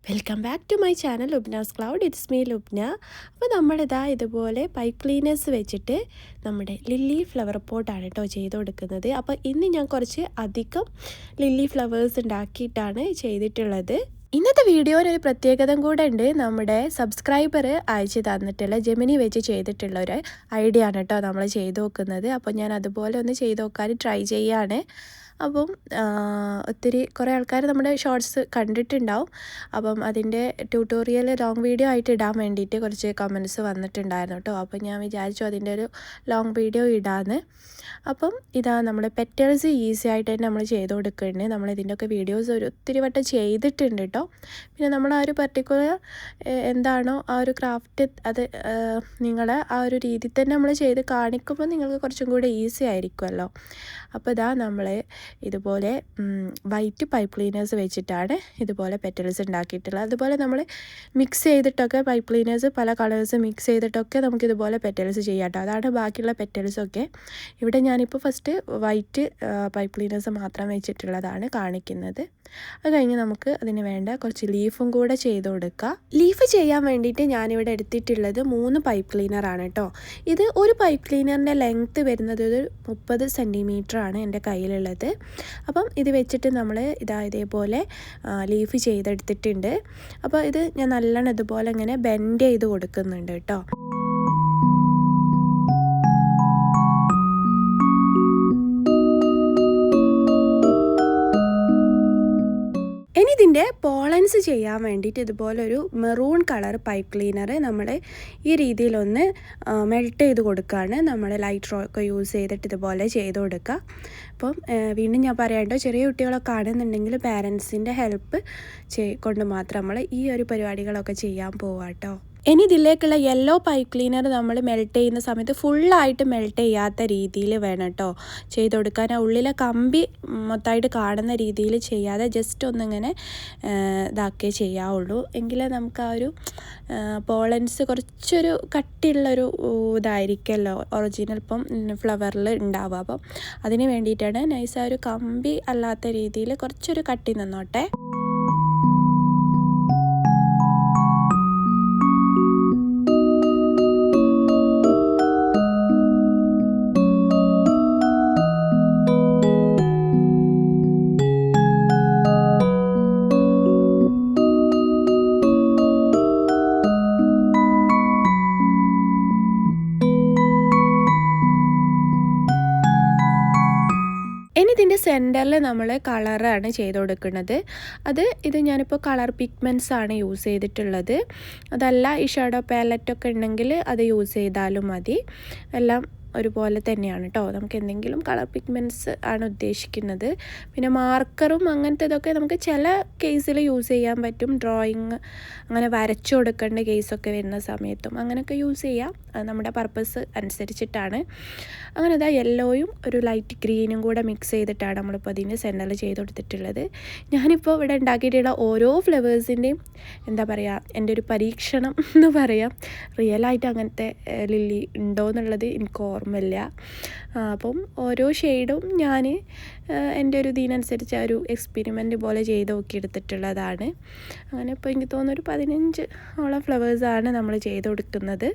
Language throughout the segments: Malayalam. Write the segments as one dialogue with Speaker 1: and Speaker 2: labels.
Speaker 1: Welcome back to my channel Lubna's cloud. It's me Lubna. അപ്പോൾ നമ്മളിതാ ഇതുപോലെ പൈപ്പ് ക്ലീനേഴ്സ് വെച്ചിട്ട് നമ്മുടെ ലില്ലി ഫ്ലവർ പോട്ടാണ് കേട്ടോ ചെയ്ത് കൊടുക്കുന്നത്. അപ്പോൾ ഇന്ന് ഞാൻ കുറച്ച് അധികം ലില്ലി ഫ്ലവേഴ്സ് ഉണ്ടാക്കിയിട്ടാണ് ചെയ്തിട്ടുള്ളത്. ഇന്നത്തെ വീഡിയോയിൽ ഒരു പ്രത്യേകത കൂടെ ഉണ്ട്. നമ്മുടെ സബ്സ്ക്രൈബർ അയച്ചു തന്നിട്ടുള്ള ജെമിനി വെച്ച് ചെയ്തിട്ടുള്ള ഒരു ഐഡിയ ആണ് കേട്ടോ നമ്മൾ ചെയ്ത് നോക്കുന്നത്. അപ്പോൾ ഞാൻ അതുപോലെ ഒന്ന് ചെയ്ത് നോക്കാൻ ട്രൈ ചെയ്യുകയാണ്. അപ്പം കുറേ ആൾക്കാർ നമ്മുടെ ഷോർട്സ് കണ്ടിട്ടുണ്ടാവും. അപ്പം അതിൻ്റെ ട്യൂട്ടോറിയൽ ലോങ് വീഡിയോ ആയിട്ട് ഇടാൻ വേണ്ടിയിട്ട് കുറച്ച് കമൻറ്റ്സ് വന്നിട്ടുണ്ടായിരുന്നു കേട്ടോ. അപ്പം ഞാൻ വിചാരിച്ചു അതിൻ്റെ ഒരു ലോങ് വീഡിയോ ഇടാമെന്ന്. അപ്പം ഇതാ നമ്മുടെ പെറ്റൽസ് ഈസി ആയിട്ട് തന്നെ നമ്മൾ ചെയ്ത് കൊടുക്കുന്നുണ്ട്. നമ്മൾ ഇതിൻ്റെയൊക്കെ വീഡിയോസ് ഒത്തിരി വട്ടം ചെയ്തിട്ടുണ്ട് കേട്ടോ. പിന്നെ നമ്മൾ ആ ഒരു പർട്ടിക്കുലർ എന്താണോ ആ ഒരു ക്രാഫ്റ്റ് അത് നിങ്ങൾ ആ ഒരു രീതിയിൽ തന്നെ നമ്മൾ ചെയ്ത് കാണിക്കുമ്പോൾ നിങ്ങൾക്ക് കുറച്ചും കൂടെ ഈസി ആയിരിക്കുമല്ലോ. അപ്പോൾ ഇതാ നമ്മൾ ഇതുപോലെ വൈറ്റ് പൈപ്പ് ക്ലീനേഴ്സ് വെച്ചിട്ടാണ് ഇതുപോലെ പെറ്റൽസ് ഉണ്ടാക്കിയിട്ടുള്ളത്. അതുപോലെ നമ്മൾ മിക്സ് ചെയ്തിട്ടൊക്കെ പൈപ്പ് ക്ലീനേഴ്സ് പല കളേഴ്സ് മിക്സ് ചെയ്തിട്ടൊക്കെ നമുക്കിതുപോലെ പെറ്റൽസ് ചെയ്യാം കേട്ടോ. അതാണ് ബാക്കിയുള്ള പെറ്റൽസൊക്കെ. ഇവിടെ ഞാനിപ്പോൾ ഫസ്റ്റ് വൈറ്റ് പൈപ്പ് ക്ലീനേഴ്സ് മാത്രം വെച്ചിട്ടുള്ളതാണ് കാണിക്കുന്നത്. അത് കഴിഞ്ഞ് നമുക്ക് അതിന് വേണ്ട കുറച്ച് ലീഫും കൂടെ ചെയ്ത് കൊടുക്കുക. ലീഫ് ചെയ്യാൻ വേണ്ടിയിട്ട് ഞാനിവിടെ എടുത്തിട്ടുള്ളത് 3 പൈപ്പ് ക്ലീനറാണ് കേട്ടോ. ഇത് ഒരു പൈപ്പ് ക്ലീനറിൻ്റെ ലെങ്ത്ത് വരുന്നത് ഒരു 30 സെൻറ്റിമീറ്ററാണ് എൻ്റെ കയ്യിലുള്ളത്. അപ്പം ഇത് വെച്ചിട്ട് നമ്മൾ ഇതേപോലെ ലീഫ് ചെയ്തെടുത്തിട്ടുണ്ട്. അപ്പോൾ ഇത് ഞാൻ നല്ലോണം ഇതുപോലെ ഇങ്ങനെ ബെൻഡ് ചെയ്ത് കൊടുക്കുന്നുണ്ട് കേട്ടോ. ഇനി ഇതിൻ്റെ പോളൻസ് ചെയ്യാൻ വേണ്ടിയിട്ട് ഇതുപോലൊരു മെറൂൺ കളർ പൈപ്പ് ക്ലീനർ നമ്മൾ ഈ രീതിയിലൊന്ന് മെൽറ്റ് ചെയ്ത് കൊടുക്കുകയാണ്. നമ്മൾ ലൈറ്റർ ഒക്കെ യൂസ് ചെയ്തിട്ട് ഇതുപോലെ ചെയ്ത് കൊടുക്കുക. അപ്പം വീണ്ടും ഞാൻ പറയാട്ടോ, ചെറിയ കുട്ടികളൊക്കെ ആണെന്നുണ്ടെങ്കിൽ പാരൻസിൻ്റെ ഹെൽപ്പ് കൊണ്ട് മാത്രം നമ്മൾ ഈ ഒരു പരിപാടികളൊക്കെ ചെയ്യാൻ പോവാം കേട്ടോ. ഇനി ഇതിലേക്കുള്ള യെല്ലോ പൈപ്പ് ക്ലീനർ നമ്മൾ മെൽറ്റ് ചെയ്യുന്ന സമയത്ത് ഫുള്ളായിട്ട് മെൽറ്റ് ചെയ്യാത്ത രീതിയിൽ വേണം കേട്ടോ ചെയ്ത് കൊടുക്കാൻ. ആ ഉള്ളിലെ കമ്പി മൊത്തമായിട്ട് കാണുന്ന രീതിയിൽ ചെയ്യാതെ ജസ്റ്റ് ഒന്നിങ്ങനെ ഇതാക്കേ ചെയ്യാവുള്ളൂ. എങ്കിലേ നമുക്ക് ആ ഒരു പോളൻസ് കുറച്ചൊരു കട്ടിയുള്ളൊരു ഇതായിരിക്കുമല്ലോ ഒറിജിനൽ ഇപ്പം ഫ്ലവറിൽ ഉണ്ടാവുക. അപ്പം അതിന് വേണ്ടിയിട്ടാണ് നൈസ് ആ ഒരു കമ്പി അല്ലാത്ത രീതിയിൽ കുറച്ചൊരു കട്ടി നിന്നോട്ടെ. ഇനി ഇതിൻ്റെ സെൻറ്ററിൽ നമ്മൾ കളറാണ് ചെയ്ത് കൊടുക്കുന്നത്. ഇത് ഞാനിപ്പോൾ കളർ പിഗ്മെൻറ്റ്സ് ആണ് യൂസ് ചെയ്തിട്ടുള്ളത്. അതല്ല ഈ ഷാഡോ പാലറ്റൊക്കെ ഉണ്ടെങ്കിൽ അത് യൂസ് ചെയ്താലും മതി. എല്ലാം ഒരുപോലെ തന്നെയാണ് കേട്ടോ. നമുക്ക് എന്തെങ്കിലും കളർ പിഗ്മെൻറ്റ്സ് ആണ് ഉദ്ദേശിക്കുന്നത്. പിന്നെ മാർക്കറും അങ്ങനത്തെ ഇതൊക്കെ നമുക്ക് ചില കേസിൽ യൂസ് ചെയ്യാൻ പറ്റും. ഡ്രോയിങ് അങ്ങനെ വരച്ചു കൊടുക്കേണ്ട കേസൊക്കെ വരുന്ന സമയത്തും അങ്ങനെയൊക്കെ യൂസ് ചെയ്യാം. അത് നമ്മുടെ പർപ്പസ് അനുസരിച്ചിട്ടാണ്. അങ്ങനെ ഇതാ യെല്ലോയും ഒരു ലൈറ്റ് ഗ്രീനും കൂടെ മിക്സ് ചെയ്തിട്ടാണ് നമ്മളിപ്പോൾ അതിൻ്റെ സെൻറ്ററിൽ ചെയ്ത് കൊടുത്തിട്ടുള്ളത്. ഞാനിപ്പോൾ ഇവിടെ ഉണ്ടാക്കിയിട്ടുള്ള ഓരോ ഫ്ലവേഴ്സിൻ്റെയും എന്താ പറയുക, എൻ്റെ ഒരു പരീക്ഷണം എന്ന് പറയാം. റിയലായിട്ട് അങ്ങനത്തെ ലില്ലി ഉണ്ടോ എന്നുള്ളത് എനിക്ക് ഓർമ്മയില്ല. അപ്പം ഓരോ ഷെയ്ഡും ഞാൻ എൻ്റെ ഒരു ഇതിനനുസരിച്ച് ആ ഒരു എക്സ്പെരിമെൻ്റ് പോലെ ചെയ്ത് നോക്കിയെടുത്തിട്ടുള്ളതാണ്. അങ്ങനെ ഇപ്പോൾ എനിക്ക് തോന്നുന്നു ഒരു 15 ഫ്ലവേഴ്സാണ് നമ്മൾ ചെയ്ത് കൊടുക്കുന്നത്.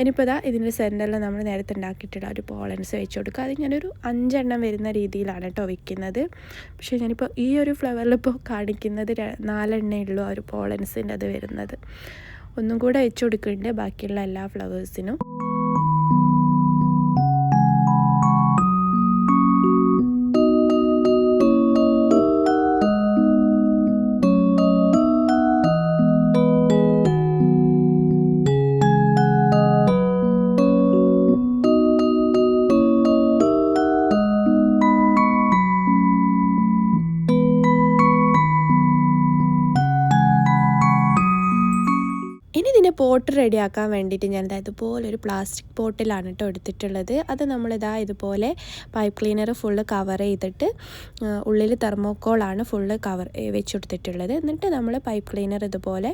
Speaker 1: ഇനിയിപ്പോൾ ഇതിൻ്റെ സെൻറ്ററിൽ നമ്മൾ നേരത്തെ ഉണ്ടാക്കിയിട്ടുള്ള ഒരു പോളൻസ് വെച്ച് കൊടുക്കുക. അത് ഞാനൊരു 5 വരുന്ന രീതിയിലാണ് കേട്ടോ വയ്ക്കുന്നത്. പക്ഷേ ഞാനിപ്പോൾ ഈ ഒരു ഫ്ലവറിൽ ഇപ്പോൾ കാണിക്കുന്നത് 4 ഉള്ളൂ ആ ഒരു പോളൻസിൻ്റെ അത് വരുന്നത്. ഒന്നും കൂടെ വെച്ച് കൊടുക്കുന്നുണ്ട് ബാക്കിയുള്ള എല്ലാ ഫ്ലവേഴ്സിനും. ഇനി ഇതിൻ്റെ പോട്ട് റെഡിയാക്കാൻ വേണ്ടിയിട്ട് ഞാനിതാ ഇതുപോലൊരു പ്ലാസ്റ്റിക് പോട്ടിലാണ് കേട്ടോ എടുത്തിട്ടുള്ളത്. അത് നമ്മളിതാ ഇതുപോലെ പൈപ്പ് ക്ലീനർ ഫുള്ള് കവർ ചെയ്തിട്ട് ഉള്ളിൽ തെർമോക്കോളാണ് ഫുള്ള് കവർ വെച്ചെടുത്തിട്ടുള്ളത്. എന്നിട്ട് നമ്മൾ പൈപ്പ് ക്ലീനർ ഇതുപോലെ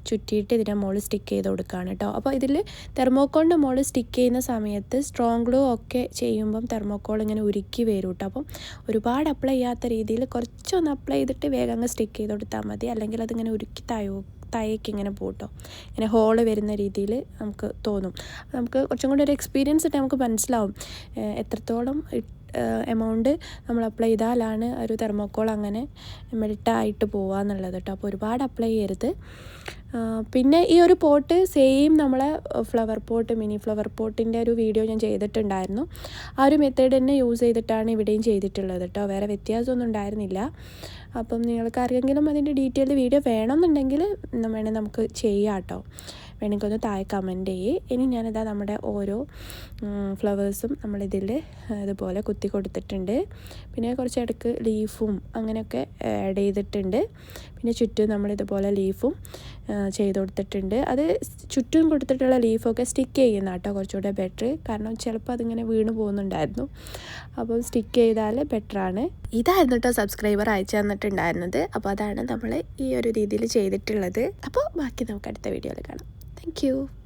Speaker 1: ചുറ്റിയിട്ട് ഇതിൻ്റെ മുകളിൽ സ്റ്റിക്ക് ചെയ്ത് കൊടുക്കുകയാണ് കേട്ടോ. അപ്പോൾ ഇതിൽ തെർമോക്കോളിൻ്റെ മുകളിൽ സ്റ്റിക്ക് ചെയ്യുന്ന സമയത്ത് സ്ട്രോങ് ഗ്ലൂ ഒക്കെ ചെയ്യുമ്പം തെർമോക്കോൾ ഇങ്ങനെ ഉരുക്കി വരും കേട്ടോ. അപ്പം ഒരുപാട് അപ്ലൈ ചെയ്യാത്ത രീതിയിൽ കുറച്ചൊന്ന് അപ്ലൈ ചെയ്തിട്ട് വേഗം അങ്ങ് സ്റ്റിക്ക് ചെയ്ത് കൊടുത്താൽ മതി. അല്ലെങ്കിൽ അതിങ്ങനെ ഉരുക്കി താഴേക്ക് ഇങ്ങനെ പോട്ടോ, ഇങ്ങനെ ഹോള് വരുന്ന രീതിയിൽ നമുക്ക് തോന്നും. നമുക്ക് കുറച്ചും കൂടി ഒരു എക്സ്പീരിയൻസ് ഇട്ട് നമുക്ക് മനസ്സിലാവും എത്രത്തോളം എമൗണ്ട് നമ്മൾ അപ്ലൈ ചെയ്താലാണ് ഒരു തെർമോക്കോൾ അങ്ങനെ മെൽട്ടായിട്ട് പോവുക എന്നുള്ളത് കേട്ടോ. അപ്പോൾ ഒരുപാട് അപ്ലൈ ചെയ്യരുത്. പിന്നെ ഈ ഒരു പോട്ട് സെയിം നമ്മളെ ഫ്ലവർ പോട്ട്, മിനി ഫ്ലവർ പോട്ടിൻ്റെ ഒരു വീഡിയോ ഞാൻ ചെയ്തിട്ടുണ്ടായിരുന്നു. ആ ഒരു മെത്തേഡ് തന്നെ യൂസ് ചെയ്തിട്ടാണ് ഇവിടെയും ചെയ്തിട്ടുള്ളത് കേട്ടോ. വേറെ വ്യത്യാസമൊന്നും ഉണ്ടായിരുന്നില്ല. അപ്പം നിങ്ങൾക്ക് ആർക്കെങ്കിലും അതിൻ്റെ ഡീറ്റെയിൽഡ് വീഡിയോ വേണമെന്നുണ്ടെങ്കിൽ വേണമെങ്കിൽ നമുക്ക് ചെയ്യാം കേട്ടോ. വേണമെങ്കിൽ ഒന്ന് താഴെ കമൻറ്റ് ചെയ്യേ. ഇനി ഞാനിതാ നമ്മുടെ ഓരോ ഫ്ലവേഴ്സും നമ്മളിതിൽ ഇതുപോലെ കുത്തി കൊടുത്തിട്ടുണ്ട്. പിന്നെ കുറച്ച് ഇടയ്ക്ക് ലീഫും അങ്ങനെയൊക്കെ ആഡ് ചെയ്തിട്ടുണ്ട്. പിന്നെ ചുറ്റും നമ്മളിതുപോലെ ലീഫും ചെയ്ത് കൊടുത്തിട്ടുണ്ട്. അത് ചുറ്റും കൊടുത്തിട്ടുള്ള ലീഫൊക്കെ സ്റ്റിക്ക് ചെയ്യുന്ന കേട്ടോ കുറച്ചുകൂടെ ബെറ്റർ. കാരണം ചിലപ്പോൾ അതിങ്ങനെ വീണ് പോകുന്നുണ്ടായിരുന്നു. അപ്പം സ്റ്റിക്ക് ചെയ്താൽ ബെറ്ററാണ്. ഇതായിരുന്നു കേട്ടോ സബ്സ്ക്രൈബർ അയച്ചു തന്നിട്ടുണ്ടായിരുന്നത്. അപ്പോൾ അതാണ് നമ്മൾ ഈ ഒരു രീതിയിൽ ചെയ്തിട്ടുള്ളത്. അപ്പോൾ ബാക്കി നമുക്ക് അടുത്ത വീഡിയോയിൽ കാണാം. Thank you.